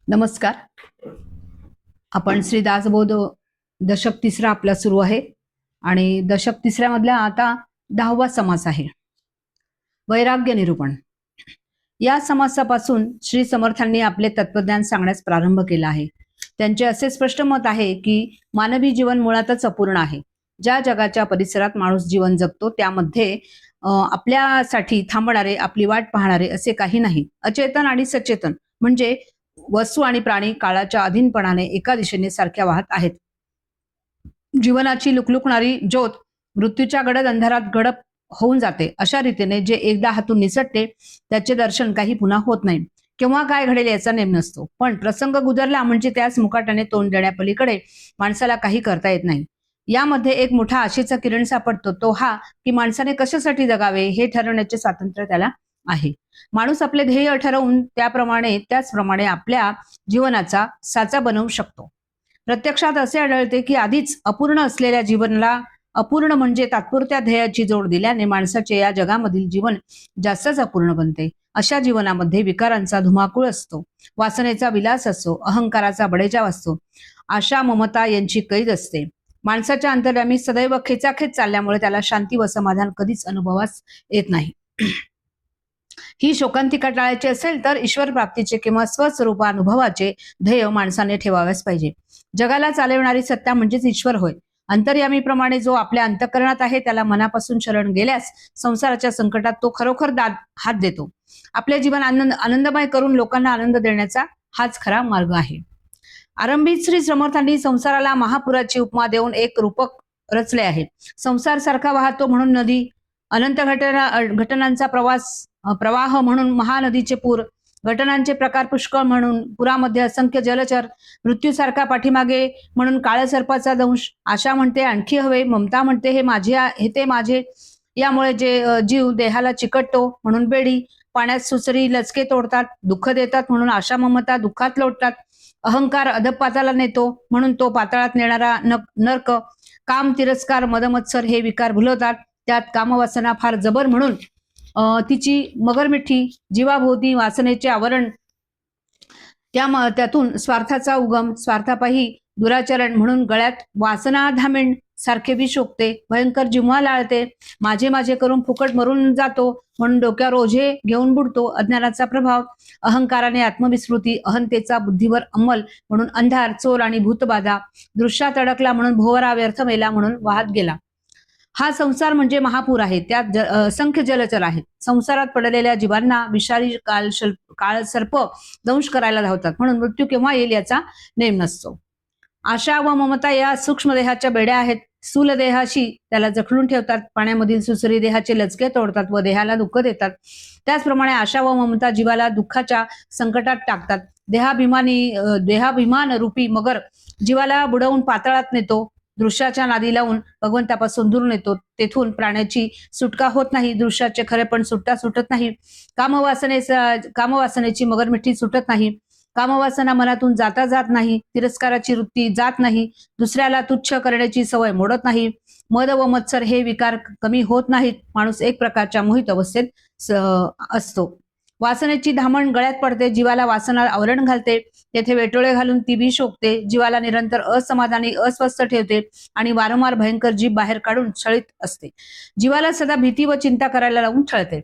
नमस्कार. आपण श्री दासबोध दशक तिसरा आपला सुरू आहे आणि दशक तिसऱ्यामधला आता 10वा समास आहे, वैराग्य निरूपण. या समासापासून श्री समर्थांनी आपले तत्वज्ञान सांगण्यास प्रारंभ केला आहे. त्यांचे असे स्पष्ट मत आहे की मानवी जीवन मुळातच अपूर्ण आहे. ज्या जगाच्या परिसरात माणूस जीवन जगतो त्यामध्ये आपल्यासाठी थांबणारे, आपली वाट पाहणारे असे काही नाही. अचेतन आणि सचेतन म्हणजे वस्तू आणि प्राणी काळाच्या अधीनपणाने एका दिशेने सारख्या वाहत आहेत. जीवनाची लुकलुकणारी ज्योत मृत्यूच्या गडद अंधारात गडप होऊन जाते. अशा रीतीने जे एकदा हातून निसटते त्याचे दर्शन काही पुन्हा होत नाही. केव्हा काय घडेल याचा नेम नसतो, पण प्रसंग गुजरला म्हणजे त्याच मुकाट्याने तोंड देण्यापलीकडे माणसाला काही करता येत नाही. यामध्ये एक मोठा आशेचा किरण सापडतो, तो हा की माणसाने कशासाठी जगावे हे ठरवण्याचे स्वातंत्र्य त्याला आहे. माणूस आपले ध्येय ठरवून त्याचप्रमाणे आपल्या जीवनाचा साचा बनवू शकतो. प्रत्यक्षात असे आढळते की आधीच अपूर्ण असलेल्या जीवनाला अपूर्ण म्हणजे तात्पुरत्या ध्येयाची जोड दिल्याने माणसाचे या जगामधील जीवन जास्तच अपूर्ण बनते. अशा जीवनामध्ये विकारांचा धुमाकूळ असतो, वासनेचा विलास असतो, अहंकाराचा बडेजाव असतो, आशा ममता यांची कैद असते. माणसाच्या अंतर्यामी सदैव खेचाखेच चालल्यामुळे त्याला शांती व समाधान कधीच अनुभवास येत नाही. ही शोकांतिका टाळायची असेल तर ईश्वर प्राप्तीचे किंवा स्वस्वरूप अनुभवाचे ध्येय माणसाने ठेवावेच पाहिजे. जगाला चालवणारी सत्ता म्हणजेच ईश्वर होय. अंतर्यामीप्रमाणे जो आपल्या अंतःकरणात आहे त्याला मनापासून शरण गेल्यास संसाराच्या संकटात तो खरोखर हात देतो. आपले जीवन आनंदमय करून लोकांना आनंद देण्याचा हाच खरा मार्ग आहे. आरंभीत श्री समर्थांनी संसाराला महापुराची उपमा देऊन एक रूपक रचले आहे. संसार सारखा वाहतो म्हणून नदी, अनंत घटनांचा प्रवाह म्हणून महानदीचे पूर, घटनांचे प्रकार पुष्कळ म्हणून पुरामध्ये असंख्य जलचर, मृत्यूसारखा पाठीमागे म्हणून काळसर्पाचा दंश, आशा म्हणते आणखी हवे, ममता म्हणते हे ते माझे, यामुळे जे जीव देहाला चिकटतो म्हणून बेडी, पाण्यात सुसरी लचके तोडतात, दुःख देतात म्हणून आशा ममता दुःखात लोटतात, अहंकार अधपाताला नेतो म्हणून तो पाताळात नेणारा नर्क, काम तिरस्कार मदमत्सर हे विकार भुलवतात, त्यात कामवासना फार जबर म्हणून तिची मगरमिठी, जीवाभोवती वासनेचे आवरण, त्यातून स्वार्थाचा उगम, स्वार्थापायी दुराचरण म्हणून गळ्यात वासना धामेण सारखे विष ओकते, भयंकर जिव्हा लाळते, माझे माझे करून फुकट मरून जातो म्हणून डोक्यावर ओझे घेऊन बुडतो, अज्ञानाचा प्रभाव, अहंकाराने आत्मविस्मृती, अहंतेचा बुद्धीवर अंमल म्हणून अंधार, चोर आणि भूतबाधा, दृश्यात अडकला म्हणून भोवरा व्यर्थ मेला म्हणून वाहत गेला. हा संसार म्हणजे महापूर आहे. त्यात असंख्य जलचर आहेत. संसारात पडलेल्या जीवांना विषारी काळसर्प दंश करायला धावतात, म्हणून मृत्यू केव्हा येईल याचा नेम नसतो. आशा व ममता या सूक्ष्म देहाच्या बेड्या आहेत. स्थूल देहाशी त्याला जखडून ठेवतात, पाण्यामधील सुसरी देहाचे लचके तोडतात व देहाला दुःख देतात. त्याचप्रमाणे आशा व ममता जीवाला दुःखाच्या संकटात टाकतात. देहाभिमान रूपी मगर जीवाला बुडवून पाताळात नेतो, दृश्याच्या नादी लावून भगवंतापासून दूर नेतो. तेथून प्राण्याची सुटका होत नाही, दृश्याचे खरेपण सुटत नाही, कामवासनेची मगरमिठी सुटत नाही, कामवासना मनातून जात नाही, तिरस्काराची वृत्ती जात नाही, दुसऱ्याला तुच्छ करण्याची सवय मोडत नाही, मद व मत्सर हे विकार कमी होत नाहीत. माणूस एक प्रकारच्या मोहित अवस्थेत असतो. वासनेची धामण गळ्यात पडते, जीवाला वासना आवरण घालते, तेथे वेटोळे घालून ती विष ओकते, जीवाला निरंतर असमाधानी अस्वस्थ ठेवते आणि वारंवार भयंकर जीभ बाहेर काढून छळीत असते. जीवाला सदा भीती व चिंता करायला लावून छळते.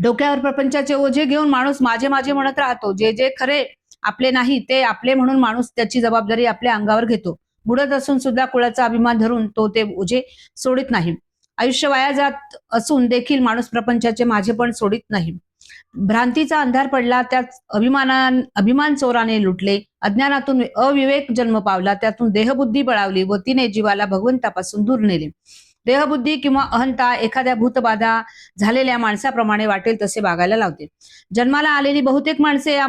डोक्यावर प्रपंचाचे ओझे घेऊन माणूस माझे माझे म्हणत राहतो. जे जे खरे आपले नाही ते आपले म्हणून माणूस त्याची जबाबदारी आपल्या अंगावर घेतो. बुडत असून सुद्धा कुळाचा अभिमान धरून तो ते ओझे सोडित नाही. आयुष्य वाया जात असून देखील माणूस प्रपंचाचे माझेपण सोडित नाही. भ्रांतीचा अंधार पडला, त्यात अभिमान चोराने लुटले, अज्ञानातून अविवेक जन्म पावला, त्यातून देहबुद्धी बळावली व तिने जीवाला भगवंतापासून दूर नेले. देहबुद्धी किंवा अहंता एखाद्या भूतबाधा झालेल्या माणसाप्रमाणे वाटेल तसे वागायला लावते. जन्माला आलेली बहुतेक माणसे या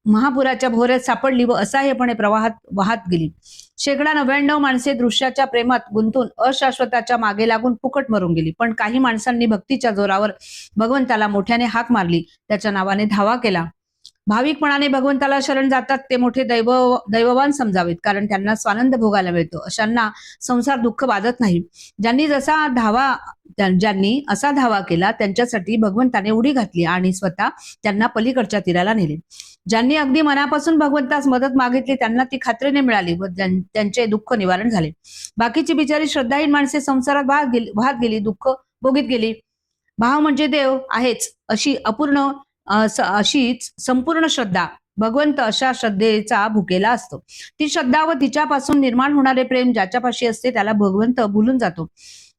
महापुराच्या भोवऱ्यात सापडली व असहाय्यपणे प्रवाहात वाहत गेली. शेकडा 99 माणसे दृश्याच्या प्रेमात गुंतून अशाश्वताच्या मागे लागून फुकट मरून गेली. पण काही माणसांनी भक्तीच्या जोरावर भगवंताला मोठ्याने हाक मारली, त्याच्या नावाने धावा केला. भाविकपणाने भगवंताला शरण जातात ते मोठे दैववान समजावेत, कारण त्यांना स्वानंद भोगायला मिळतो. अशांना संसार दुःख बाधत नाही. ज्यांनी जसा धावा ज्यांनी असा धावा केला त्यांच्यासाठी भगवंताने उडी घातली आणि स्वतः त्यांना पलीकडच्या तीराला नेले. ज्यांनी अगदी मनापासून भगवंतास मदत मागितली त्यांना ती खात्रीने मिळाली व त्यांचे दुःख निवारण झाले. बाकीची बिचारी श्रद्धाहीन माणसे संसारात वाहत गेली, दुःख भोगीत गेली. भाव म्हणजे देव आहेच अशी अशीच संपूर्ण श्रद्धा, भगवंत अशा श्रद्धेचा भुकेला असतो. ती श्रद्धा व तिच्यापासून निर्माण होणारे प्रेम ज्याच्यापाशी असते त्याला भगवंत भुलून जातो.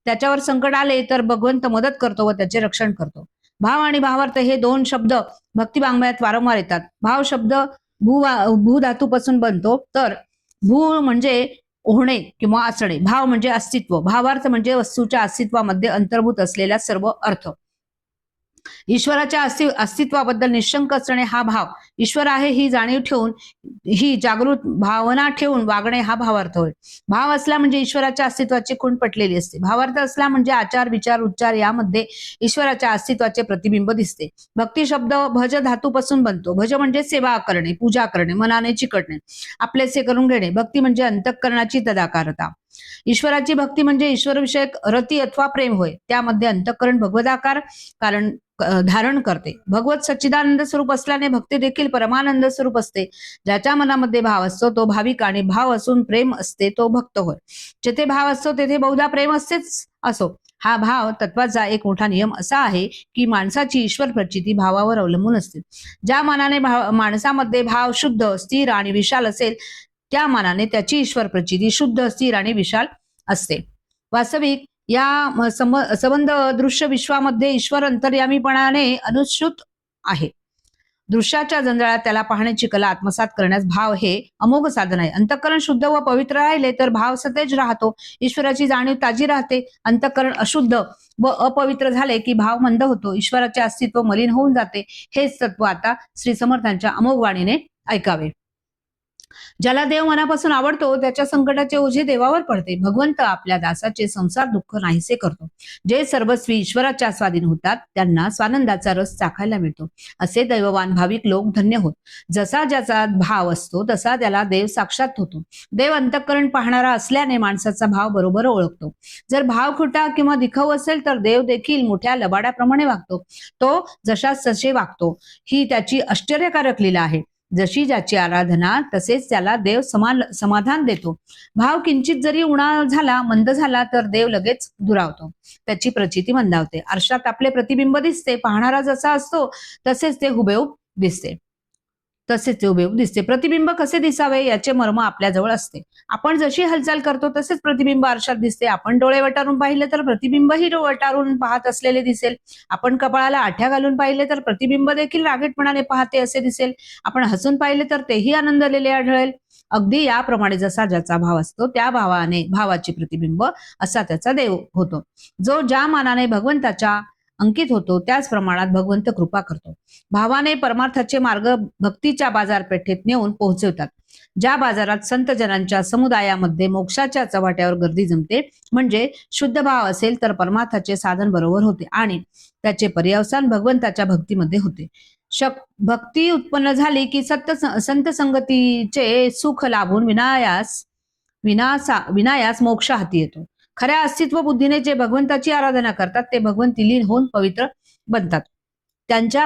त्याच्यावर संकट आले तर भगवंत मदत करतो व त्याचे रक्षण करतो. भाव आणि भावार्थ हे दोन शब्द भक्ती वाङ्मयात वारंवार येतात. भाव शब्द भू धातूपासून बनतो, तर भू म्हणजे होणे किंवा असणे, भाव म्हणजे अस्तित्व, भावार्थ म्हणजे वस्तूच्या अस्तित्वामध्ये अंतर्भूत असलेला सर्व अर्थ. ईश्वराच्या अस्तित्वाबद्दल निशंक असणे हा भाव. ईश्वर आहे ही जाणीव ठेवून, ही जागृत भावना ठेवून वागणे हा भावार्थ होय. भाव असला म्हणजे ईश्वराच्या अस्तित्वाची खूण पटलेली असते. भावार्थ असला म्हणजे आचार विचार उच्चार यामध्ये ईश्वराच्या अस्तित्वाचे प्रतिबिंब दिसते. भक्ती शब्द भज धातूपासून बनतो. भज म्हणजे सेवा करणे, पूजा करणे, मनाने चिकटणे, आपलेसे करून घेणे. भक्ती म्हणजे अंतःकरणाची तदाकारता. ईश्वराची भक्ती म्हणजे ईश्वरविषयक रती अथवा प्रेम होय. त्यामध्ये अंतःकरण भगवदाकार कारण धारण करते. भगवत सच्चिदानंद स्वरूप असल्याने भक्ती देखील परमानंद स्वरूप असते. ज्याच्या मनामध्ये भाव असतो तो भाविक आणि भाव असून प्रेम असते तो भक्त होय. जिथे भाव असतो तेथे बहुधा प्रेम असतेच असो. हा भाव तत्वाचा एक मोठा नियम असा आहे की माणसाची ईश्वर प्रचिती भावावर अवलंबून असते. ज्या मनाने माणसामध्ये भाव शुद्ध, स्थिर आणि विशाल असेल त्या मानाने त्याची ईश्वर प्रचिती शुद्ध, स्थिर आणि विशाल असते. वास्तविक या संबंध दृश्य विश्वामध्ये ईश्वर अंतर्यामीपणाने अनुश्रुत आहे. दृश्याच्या जंजाळात त्याला पाहण्याची कला आत्मसात करण्यास भाव हे अमोघ साधन आहे. अंतःकरण शुद्ध व पवित्र राहिले तर भाव सतेज राहतो, ईश्वराची जाणीव ताजी राहते. अंतःकरण अशुद्ध व अपवित्र झाले की भाव मंद होतो, ईश्वराचे अस्तित्व मलिन होऊन जाते. हेच तत्व आता श्री समर्थांच्या अमोघ वाणीने ऐकावे. ज्याला देव मनापासून आवडतो त्याच्या संकटाचे ओझे देवावर पडते. भगवंत आपल्या दासाचे संसार दुःख नाहीसे करतो. जे सर्वस्वी ईश्वराच्या स्वाधीन होतात त्यांना स्वानंदाचा रस चाखायला मिळतो. असे दैववान भाविक लोक धन्य होत. जसा ज्याचा भाव असतो तसा त्याला देव साक्षात होतो. देव अंतःकरण पाहणारा असल्याने माणसाचा भाव बरोबर ओळखतो. जर भाव खोटा किंवा दिखाऊ असेल तर देव देखील मोठ्या लबाड्याप्रमाणे वागतो. तो जशास तसे वागतो ही त्याची आश्चर्यकारक लीला आहे. जशी ज्याची आराधना तसेच त्याला देव समाधान देतो. भाव किंचित जरी उणा झाला, मंद झाला तर देव लगेच दुरावतो, त्याची प्रचिती मंदावते. आरशात आपले प्रतिबिंब दिसते, पाहणारा जसा असतो तसेच ते हुबेहूब दिसते. प्रतिबिंब कसे दिसावे याचे मर्म आपल्याजवळ असते. आपण जशी हालचाल करतो तसेच प्रतिबिंब आरशात दिसते. आपण डोळे वटारून पाहिले तर प्रतिबिंबही वटारून पाहत असलेले दिसेल. आपण कपाळाला आठ्या घालून पाहिले तर प्रतिबिंब देखील रागीटपणाने पाहते असे दिसेल. आपण हसून पाहिले तर तेही आनंदलेले आढळेल. अगदी याप्रमाणे जसा ज्याचा भाव असतो त्या भावाची प्रतिबिंब असा त्याचा देव होतो. जो ज्या मानाने भगवंताच्या अंकित होतो त्याच प्रमाणात भगवंत कृपा करतो. भावाने परमार्थाचे मार्ग भक्तीच्या बाजारपेठेत नेऊन पोहोचवतात. ज्या बाजारात संत जनांच्या समुदायामध्ये मोक्षाच्या चव्हाट्यावर गर्दी जमते म्हणजे शुद्ध भाव असेल तर परमार्थाचे साधन बरोबर होते आणि त्याचे पर्यवसान भगवंताच्या भक्तीमध्ये होते. भक्ती उत्पन्न झाली की संत संगतीचे सुख लाभून विनायास मोक्ष हाती येतो. खऱ्या अस्तित्व बुद्धीने जे भगवंताची आराधना करतात ते भगवंती लीन होऊन पवित्र बनतात. त्यांच्या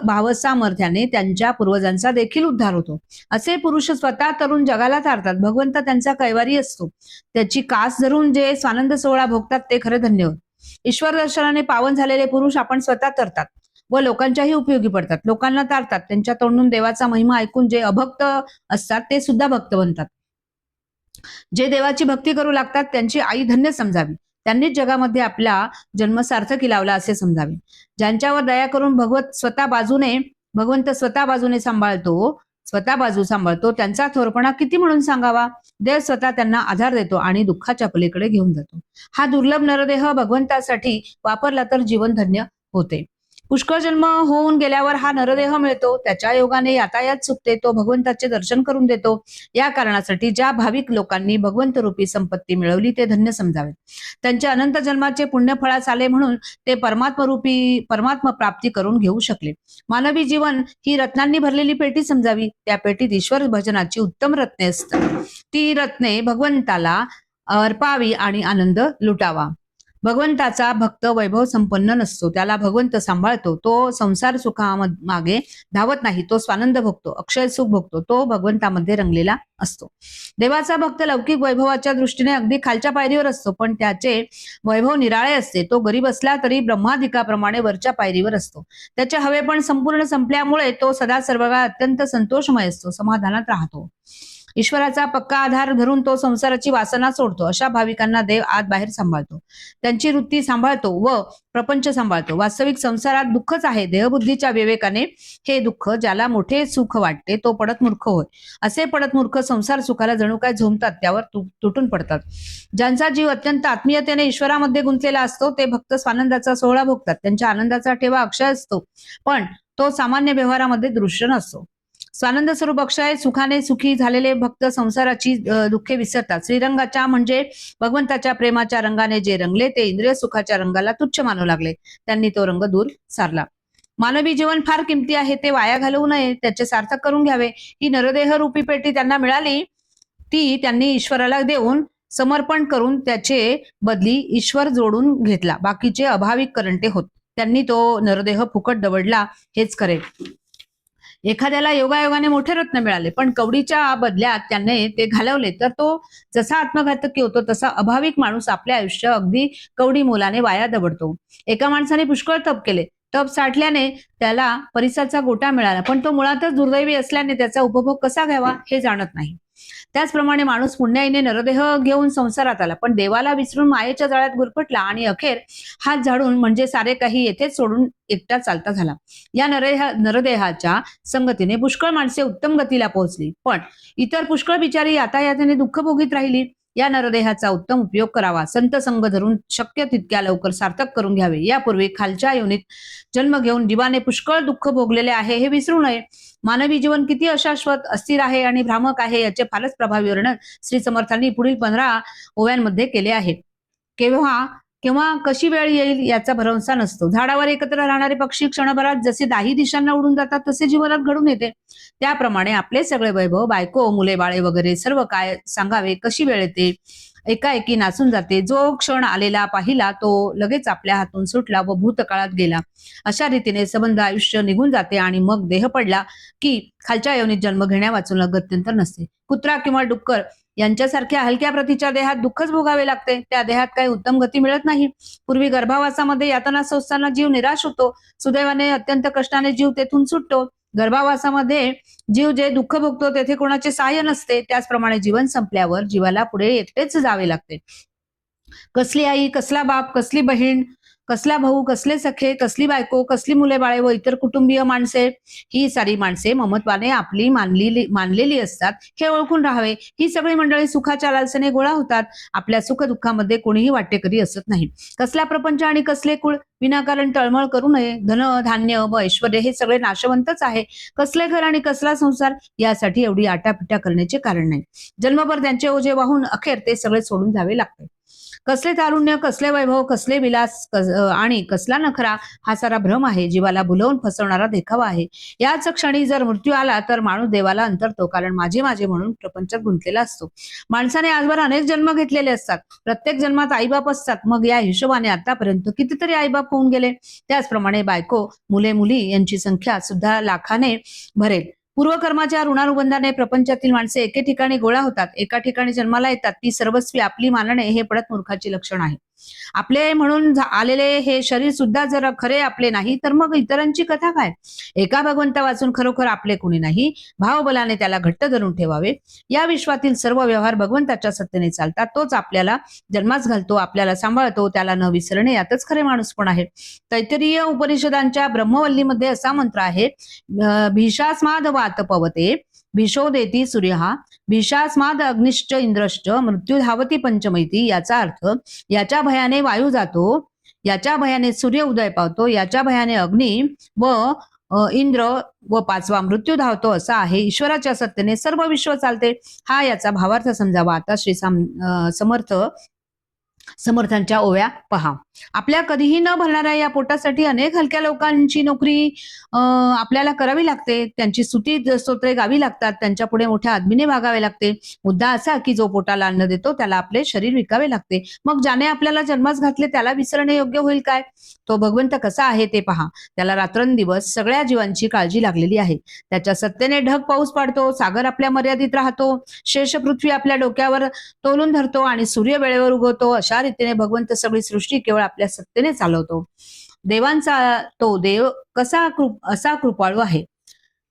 भावसामर्थ्याने त्यांच्या पूर्वजांचा देखील उद्धार होतो. असे पुरुष स्वतः तरुण जगाला तारतात. भगवंत त्यांचा कैवारी असतो. त्याची कास धरून जे स्वानंद सोहळा भोगतात ते खरे धन्य होत. ईश्वर दर्शनाने पावन झालेले पुरुष आपण स्वतः तरतात व लोकांच्याही उपयोगी पडतात. लोकांना तारतात. त्यांच्या तोंडून देवाचा महिमा ऐकून जे अभक्त असतात ते सुद्धा भक्त बनतात. जे देवाची भक्ती करू लागतात त्यांची आई धन्य समजावी. त्यांनीच जगामध्ये आपला जन्म सार्थकी लावला असे समजावे. ज्यांच्यावर दया करून भगवंत स्वतः बाजूने स्वतः बाजू सांभाळतो त्यांचा थोरपणा किती म्हणून सांगावा. देव स्वतः त्यांना आधार देतो आणि दुःखाच्या पलीकडे घेऊन जातो. हा दुर्लभ नरदेह भगवंतासाठी वापरला तर जीवन धन्य होते. पुष्कळ जन्म होऊन गेल्यावर हा नरदेह मिळतो. त्याच्या योगाने यातायात चुकते. तो भगवंताचे दर्शन करून देतो. या कारणासाठी ज्या भाविक लोकांनी भगवंत रूपी संपत्ती मिळवली ते धन्य समजावेत. त्यांच्या अनंत जन्माचे पुण्यफळास आले म्हणून ते परमात्मा प्राप्ती करून घेऊ शकले. मानवी जीवन ही रत्नांनी भरलेली पेटी समजावी. त्या पेटीत ईश्वर भजनाची उत्तम रत्ने असतात. ती रत्ने भगवंताला अर्पावी आणि आनंद लुटावा. भगवंताचा भक्त वैभव संपन्न नसतो, त्याला भगवंत सांभाळतो. तो संसार सुखामागे धावत नाही, तो स्वानंद भोगतो, अक्षय सुख भोगतो, तो भगवंतामध्ये रंगलेला असतो. देवाचा भक्त लौकिक वैभवाच्या दृष्टीने अगदी खालच्या पायरीवर असतो, पण त्याचे वैभव निराळे असते. तो गरीब असला तरी ब्रह्मादिकाप्रमाणे वरच्या पायरीवर असतो. त्याचे हवे पण संपूर्ण संपल्यामुळे तो सदा सर्व काळ अत्यंत संतोषमय असतो, समाधानात राहतो. ईश्वराचा पक्का आधार धरून तो संसाराची वासना सोडतो. अशा भाविकांना देव आत बाहेर सांभाळतो, त्यांची वृत्ती सांभाळतो व प्रपंच सांभाळतो. वास्तविक संसारात दुःखच आहे. देहबुद्धीच्या विवेकाने हे दुःख ज्याला मोठे सुख वाटते तो पडत मूर्ख होय. असे पडत मूर्ख संसार सुखाला जणू काय झोंबतात, त्यावर तुटून पडतात. ज्यांचा जीव अत्यंत आत्मीयतेने ईश्वरामध्ये गुंतलेला असतो ते भक्त स्वानंदाचा सोहळा भोगतात. त्यांच्या आनंदाचा ठेवा अक्षय असतो, पण तो सामान्य व्यवहारामध्ये दृश्य नसतो. स्वानंद स्वरूप अक्षय सुखाने सुखी झालेले भक्त संसाराची दुःखे विसरतात. श्रीरंगाच्या म्हणजे भगवंताच्या प्रेमाच्या रंगाने जे रंगले ते इंद्रिय सुखाच्या रंगाला तुच्छ मानू लागले. त्यांनी तो रंग दूर सारला. मानवी जीवन फार किमती आहे, ते वाया घालवू नये, त्याचे सार्थक करून घ्यावे. ही नरदेह रूपी पेटी त्यांना मिळाली, ती त्यांनी ईश्वराला देऊन समर्पण करून त्याचे बदली ईश्वर जोडून घेतला. बाकीचे अभाविक करंटे होत. त्यांनी तो नरदेह फुकट दवडला हेच खरे. एखाद्याला योगायोगाने मोठे रत्न मिळाले, पण कवडीच्या बदल्यात त्याने ते घालवले तर तो जसा आत्मघातकी होतो तसा अभाविक माणूस आपले आयुष्य अगदी कवडी मोलाने वाया दवडतो. एका माणसाने पुष्कळ तप केले. तप साठल्याने त्याला परिसाचा गोटा मिळाला, पण तो मुळातच दुर्दैवी असल्याने त्याचा उपभोग कसा घ्यावा हे जाणत नाही. त्याचप्रमाणे माणूस पुण्याईने नरदेह घेऊन संसारात आला, पण देवाला विसरून मायेच्या जाळ्यात गुरफटला आणि अखेर हात झाडून म्हणजे सारे काही येथेच सोडून एकटा चालता झाला. या नरदेहाच्या संगतीने पुष्कळ माणसे उत्तम गतीला पोहोचली, पण इतर पुष्कळ बिचारी यातायाताने दुःख भोगीत राहिली. या नरदेहाचा उत्तम उपयोग करावा, संत संग धरून शक्य तितक्या लवकर सार्थक करून घ्यावे. यापूर्वी खालच्या योनीत जन्म घेऊन जीवाने पुष्कळ दुःख भोगलेले आहे हे विसरू नये. मानवी जीवन किती अशाश्वत, अस्थिर आहे आणि भ्रामक आहे याचे फारच प्रभावी वर्णन श्री समर्थांनी पुढील 15 ओव्यांमध्ये केले आहे. केव्हा कशी वेळ येईल याचा भरवसा नसतो. झाडावर एकत्र राहणारे पक्षी क्षणभरात जसे दाही दिशांना उडून जातात तसे जीवनात घडून येते. त्याप्रमाणे आपले सगळे वैभव, बायको, मुले, बाळे वगैरे सर्व काय सांगावे, कशी वेळ येते, एकाएकी नासून जाते. जो क्षण आलेला पाहिला तो लगेच आपल्या हातून सुटला व भूतकाळात गेला. अशा रीतीने संबंध आयुष्य निघून जाते आणि मग देह पडला की खालच्या योनीत जन्म घेण्या वाचून गत्यंतर नसते. कुत्रा किंवा डुक्कर यांच्यासारख्या हलक्या प्रतीच्या देहात दुःखच भोगावे लागते. त्या देहात काही उत्तम गती मिळत नाही. पूर्वी गर्भावासामध्ये यातना सोसताना जीव निराश होतो. सुदैवाने अत्यंत कष्टाने जीव तेथून सुटतो. गर्भावासामध्ये जीव जे दुःख भोगतो तेथे कोणाचे सहाय्य नसते. त्याचप्रमाणे जीवन संपल्यावर जीवाला पुढे एकटेच जावे लागते. कसली आई, कसला बाप, कसली बहीण, कसला भाऊ, कसले सखे, कसली बायको, कसली मुले बाळे व इतर कुटुंबीय माणसे, ही सारी माणसे ममत्वाने आपली मानलेली असतात हे ओळखून राहावे. ही सगळी मंडळी सुखाच्या लालसेने गोळा होतात. आपल्या सुख दुःखामध्ये कोणीही वाटेकरी असत नाही. कसला प्रपंच आणि कसले कुळ, विनाकारण तळमळ करू नये. धन, धान्य व ऐश्वर हे सगळे नाशवंतच आहे. कसले घर आणि कसला संसार, यासाठी एवढी आटापिटा करण्याचे कारण नाही. जन्मभर त्यांचे ओझे वाहून अखेर ते सगळे सोडून जावे लागते. कसले तारुण्य, कसले वैभव, कसले विलास आणि कसला नखरा, हा सारा भ्रम आहे. जीवाला भुलवून फसवणारा देखावा आहे. याच क्षणी जर मृत्यू आला तर माणूस देवाला अंतरतो, कारण माझे माझे म्हणून प्रपंचात गुंतलेला असतो. माणसाने आजवर अनेक जन्म घेतलेले असतात. प्रत्येक जन्मात आईबाप असतात. मग या हिशोबाने आतापर्यंत कितीतरी आईबाप होऊन गेले. त्याचप्रमाणे बायको, मुले, मुली यांची संख्या सुद्धा लाखाने भरेल. पूर्वकर्माच्या ऋणानुबंधाने प्रपंचातील माणसे एके ठिकाणी गोळा होतात, एका ठिकाणी जन्माला येतात. ती सर्वस्वी आपली मानणे हे पडत मूर्खाची लक्षण आहे. आपले म्हणून आलेले हे शरीर सुद्धा जर खरे आपले नाही तर मग इतरांची कथा काय. एका भगवंता वाचून खरोखर आपले कोणी नाही. भावबलाने त्याला घट्ट धरून ठेवावे. या विश्वातील सर्व व्यवहार भगवंताच्या सत्तेने चालतात. तोच आपल्याला जन्मास घालतो, आपल्याला सांभाळतो. त्याला न विसरणे यातच खरे माणूस पण आहे. तैत्तिरीय उपनिषदांच्या ब्रह्मवल्लीमध्ये असा मंत्र आहे, भीषास्माद वात पवते, भीषो देती सूर्यहा, भीषास्माद अग्निश्च इंद्रश्च, मृत्यू धावती पंचमैती. याचा अर्थ, याच्या भयाने वायू जातो, याच्या भयाने सूर्य उदय पावतो, याच्या भयाने अग्नी व इंद्र व 5वा मृत्यू धावतो असा आहे. ईश्वराच्या सत्तेने सर्व विश्व चालते, हा याचा भावार्थ समजावा. आता श्री समर्थांच्या ओव्या पहा. आपल्या कधीही न भरणाऱ्या या पोटासाठी अनेक हलक्या लोकांची नोकरी आपल्याला करावी लागते. त्यांची स्तुती स्तोत्रे गावी लागतात. त्यांच्या पुढे मोठ्या आदमीने वागावे लागते. मुद्दा असा की जो पोटाला अन्न देतो त्याला आपले शरीर विकावे लागते. मग ज्याने आपल्याला जन्मास घातले त्याला विसरणे योग्य होईल काय? तो भगवंत कसा आहे ते पहा. त्याला रात्रंदिवस सगळ्या जीवांची काळजी लागलेली आहे. त्याच्या सत्तेने ढग पाऊस पाडतो, सागर आपल्या मर्यादित राहतो, शेष पृथ्वी आपल्या डोक्यावर तोलून धरतो आणि सूर्य वेळेवर उगवतो. अशा रीतीने भगवंत सगळी सृष्टी केवळ आपल्या सत्तेने चालवतो. देवांचा तो देव असा कृपाळू आहे.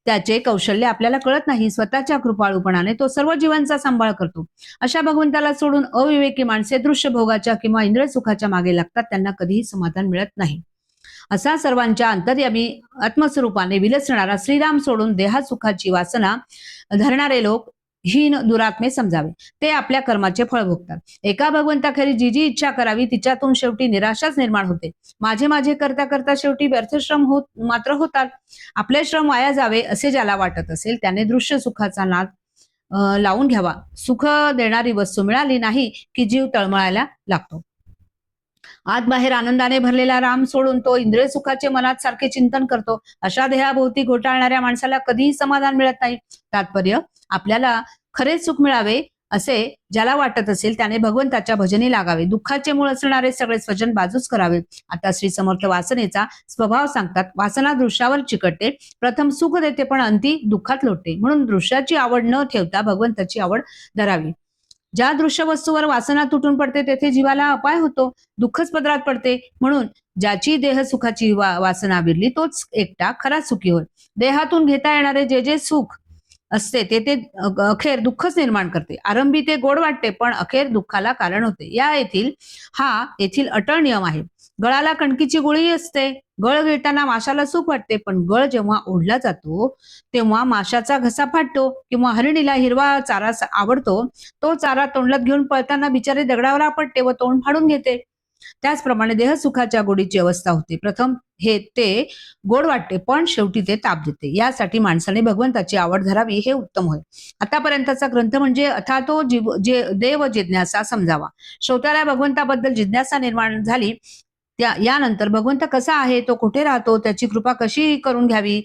त्याचे कौशल्य आपल्याला कळत नाही. स्वतःच्या कृपाळूपणाने तो सर्व जीवांचा सांभाळ करतो. अशा भगवंताला सोडून अविवेकी माणसे दृश्य भोगाच्या किंवा इंद्रिय सुखाच्या मागे लागतात. त्यांना कधीही समाधान मिळत नाही. असा सर्वांच्या अंतर्यामी आत्मस्वरूपाने विलसणारा श्रीराम सोडून देहा सुखाची वासना धरणारे लोक हीन दुरात्मे समजावे. ते आपल्या कर्माचे फळ भोगतात. एका भगवंताखेरी जी जी इच्छा करावी तिच्यातून शेवटी निराशाच निर्माण होते. माझे माझे करता करता शेवटी व्यर्थश्रम मात्र होतात. आपले श्रम वाया जावे असे ज्याला वाटत असेल त्याने दृश्य सुखाचा नाद लावून घ्यावा. सुख देणारी वस्तू मिळाली नाही की जीव तळमळायला लागतो. आत बाहेर आनंदाने भरलेला राम सोडून तो इंद्रिय सुखाचे मनात सारखे चिंतन करतो. अशा देहाभोवती घोटाळणाऱ्या माणसाला कधीही समाधान मिळत नाही. तात्पर्य, आपल्याला खरे सुख मिळावे असे ज्याला वाटत असेल त्याने भगवंताच्या भजनी लागावे. दुःखाचे मूळ असणारे सगळे स्वजन बाजूच करावे. आता श्री समर्थ वासनेचा स्वभाव सांगतात. वासना दृश्यावर चिकटते, प्रथम सुख देते पण अंती दुःखात लोटते. म्हणून दृश्याची आवड न ठेवता भगवंताची आवड धरावी. ज्या दृश्य वस्तूवर वासना तुटून पडते तेथे जीवाला अपाय होतो, दुःखच पदरात पडते. म्हणून ज्याची देह सुखाची वासना विरली तोच एकटा खरा सुखी होय. देहातून घेता येणारे जे जे सुख असते ते अखेर दुःखच निर्माण करते. आरंभी ते गोड वाटते पण अखेर दुःखाला कारण होते. येथील अटळ नियम आहे. गळाला कणकीची गोळी असते. गळ गिळताना माशाला सुख वाटते पण गळ जेव्हा ओढला जातो तेव्हा माशाचा घसा फाटतो. किंवा हरिणीला हिरवा चारा आवडतो, तो चारा तोंडलात घेऊन पळताना बिचारे दगडावर आपटते व तोंड फाडून घेते. त्याचप्रमाणे देह सुखाच्या गोडीची अवस्था होते. प्रथम ते गोड वाटते पण शेवटी ते ताप देते. यासाठी माणसाने भगवंताची आवड धरावी हे उत्तम होय. आतापर्यंतचा ग्रंथ म्हणजे अथातो देव जिज्ञासा समजावा. श्रोत्याला भगवंताबद्दल जिज्ञासा निर्माण झाली. यानंतर भगवंत कसा आहे, तो कुठे राहतो, त्याची कृपा कशी करून घ्यावी,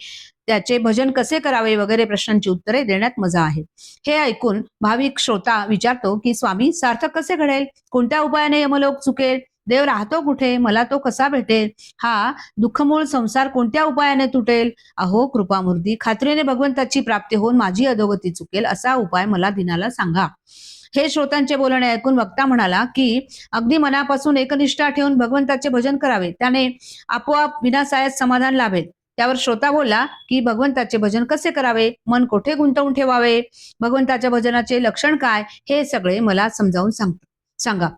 त्याचे भजन कसे करावे वगैरे प्रश्नांची उत्तरे देण्यात मजा आहे. हे ऐकून भाविक श्रोता विचारतो की स्वामी, सार्थक कसे घडेल? कोणत्या उपायाने यमलोक चुकेल? देव राहतो कुठे? मला तो कसा भेटेल? हा दुःखमूळ संसार कोणत्या उपायाने तुटेल? अहो कृपामूर्ती, खात्रीने भगवंताची प्राप्ती होऊन माझी अधोगती चुकेल असा उपाय मला दिनाला सांगा. हे श्रोतांचे बोलणे ऐकून वक्ता म्हणाला की अगदी मनापासून एकनिष्ठा ठेवून भगवंताचे भजन करावे, त्याने आपोआप विनासायास समाधान लाभेल. त्यावर श्रोता बोलला की भगवंताचे भजन कसे करावे, मन कोठे गुंतवून ठेवावे, भगवंताच्या भजनाचे लक्षण काय, हे सगळे मला समजावून सांगा.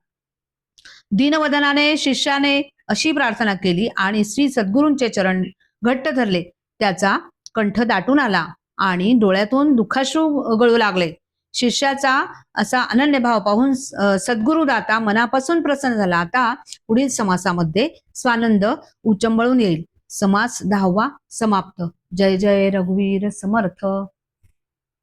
दीनवदनाने शिष्याने अशी प्रार्थना केली आणि श्री सद्गुरूंचे चरण घट्ट धरले. त्याचा कंठ दाटून आला आणि डोळ्यातून दुःखाश्रू गळू लागले. शिष्याचा असा अनन्य भाव पाहून सद्गुरु दाता मनापासून प्रसन्न झाला. आता पुढील समासामध्ये स्वानंद उचंबळून येईल. समास 10वा समाप्त. जय जय रघुवीर समर्थ.